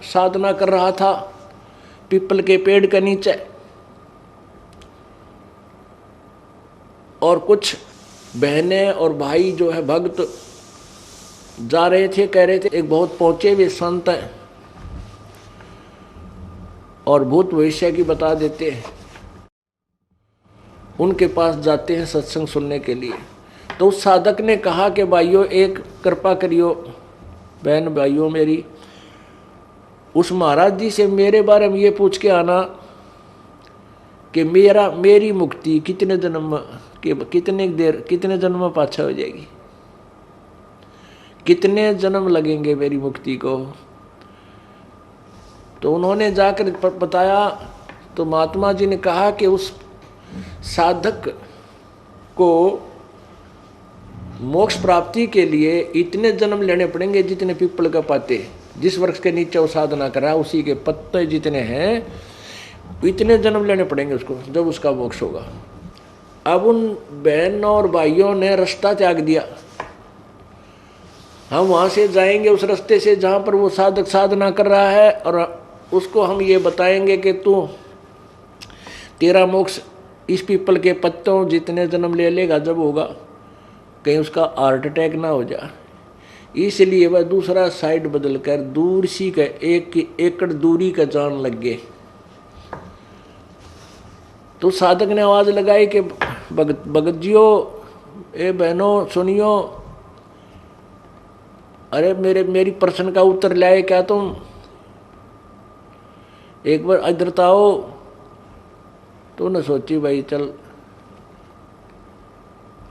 साधना कर रहा था पीपल के पेड़ के नीचे, और कुछ बहनें और भाई जो है भक्त जा रहे थे, कह रहे थे एक बहुत पहुंचे हुए संत हैं और भूत भविष्य की बता देते हैं, उनके पास जाते हैं सत्संग सुनने के लिए। तो उस साधक ने कहा कि भाइयों एक कृपा करियो, बहन भाइयों मेरी, उस महाराज जी से मेरे बारे में ये पूछ के आना कि मेरी मुक्ति कितने जन्म के कितने जन्म में पाछा हो जाएगी, कितने जन्म लगेंगे मेरी मुक्ति को। तो उन्होंने जाकर बताया तो महात्मा जी ने कहा कि उस साधक को मोक्ष प्राप्ति के लिए इतने जन्म लेने पड़ेंगे जितने पीपल का पाते, जिस वृक्ष के नीचे वो साधना करा उसी के पत्ते जितने हैं इतने जन्म लेने पड़ेंगे उसको, जब उसका मोक्ष होगा। अब उन बहनों और भाइयों ने रास्ता त्याग दिया, हम वहां से जाएंगे उस रास्ते से जहां पर वो साधक साधना कर रहा है, और उसको हम ये बताएंगे कि तू तेरा मोक्ष इस पीपल के पत्तों जितने जन्म ले लेगा जब होगा, कहीं उसका हार्ट अटैक ना हो जाए, इसलिए वह दूसरा साइड बदल कर दूर सी का 1 एकड़ दूरी का जान लग गए। तो साधक ने आवाज लगाई कि भगत जियो, ए बहनों सुनियो, अरे मेरी प्रश्न का उत्तर लाए क्या तुम, एक बार इधर तो आओ। तो उन्हें सोची भाई चल,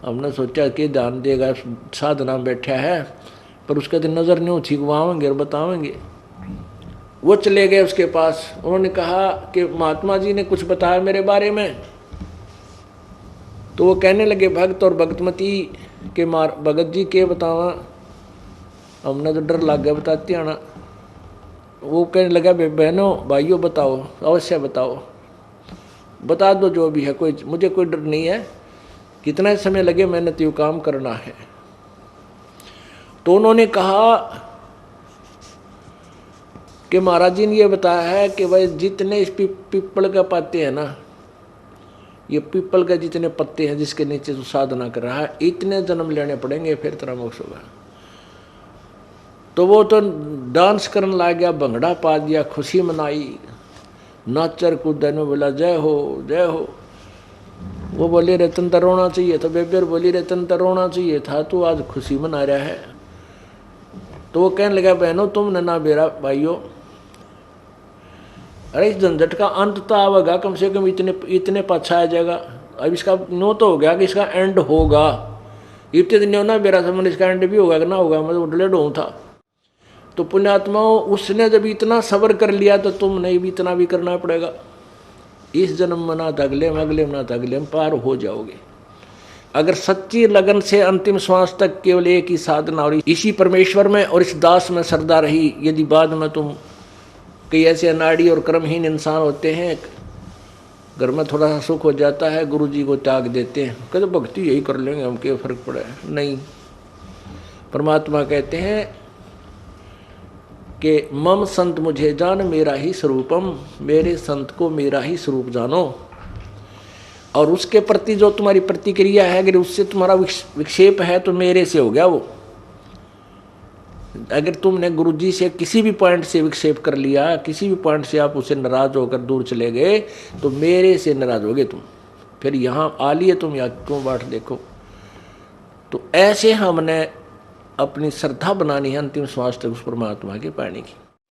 हमने सोचा कि ध्यान देगा साधना में बैठा है, पर उसके तो नजर नहीं छिगवाएंगे और बतावेंगे। वो चले गए उसके पास, उन्होंने कहा कि महात्मा जी ने कुछ बताया मेरे बारे में। तो वो कहने लगे भक्त और भक्तमती के भगत जी के बतावा, हमने तो डर लग गया बताती आना। वो कहने लगा बहनों भाइयों बताओ, अवश्य बताओ, बता दो जो भी है, मुझे कोई डर नहीं है, कितना समय लगे मैंने तो काम करना है। तो उन्होंने कहा कि महाराज जी ने ये बताया है कि भाई जितने इस पीपल का पत्ते हैं ना, ये पीपल के जितने पत्ते हैं जिसके नीचे तो साधना कर रहा है, इतने जन्म लेने पड़ेंगे फिर तेरा मोक्ष होगा। तो वो तो डांस करने लग गया, भंगड़ा पा दिया, खुशी मनाई, नाचर कूदन में बोला जय हो जय हो। वो बोले रतन तो रोना चाहिए था, बेबेर बोली रतन तो रोना चाहिए था, तू आज खुशी मना रहा है। तो वो कहने लगा बहनों तुमने ना मेरा भाइयों, अरे इस झंझट का अंत तो आवेगा, कम से कम इतने पाछा आ जाएगा। अब इसका नो तो हो गया कि इसका एंड होगा, इतने दिन ना मेरा समझ इसका एंड भी होगा कि ना होगा, मैं तो डलेड हूँ था। तो पुण्यात्माओं उसने जब इतना सब्र कर लिया तो तुमने भी इतना भी करना पड़ेगा। इस जन्म में ना अगले में, अगले में ना अगले में पार हो जाओगे। अगर सच्ची लगन से अंतिम श्वास तक केवल एक ही साधना और इसी परमेश्वर में और इस दास में श्रद्धा रही, यदि बाद में तुम कई ऐसे अनाड़ी और कर्महीन इंसान होते हैं, घर में थोड़ा सा सुख हो जाता है गुरु जी को त्याग देते हैं, कहते भक्ति यही कर लेंगे हम, क्या फर्क पड़ा है। नहीं, परमात्मा कहते हैं कि मम संत मुझे जान मेरा ही स्वरूपम, मेरे संत को मेरा ही स्वरूप जानो। और उसके प्रति जो तुम्हारी प्रतिक्रिया है, अगर उससे तुम्हारा विक्षेप है तो मेरे से हो गया वो। अगर तुमने गुरु जी से किसी भी पॉइंट से विक्षेप कर लिया, किसी भी पॉइंट से आप उसे नाराज होकर दूर चले गए, तो मेरे से नाराज हो गए तुम, फिर यहाँ आ लिए तुम, यहाँ क्यों बाट देखो। तो ऐसे हमने अपनी श्रद्धा बनानी है अंतिम श्वास तक उस परमात्मा के पाने की।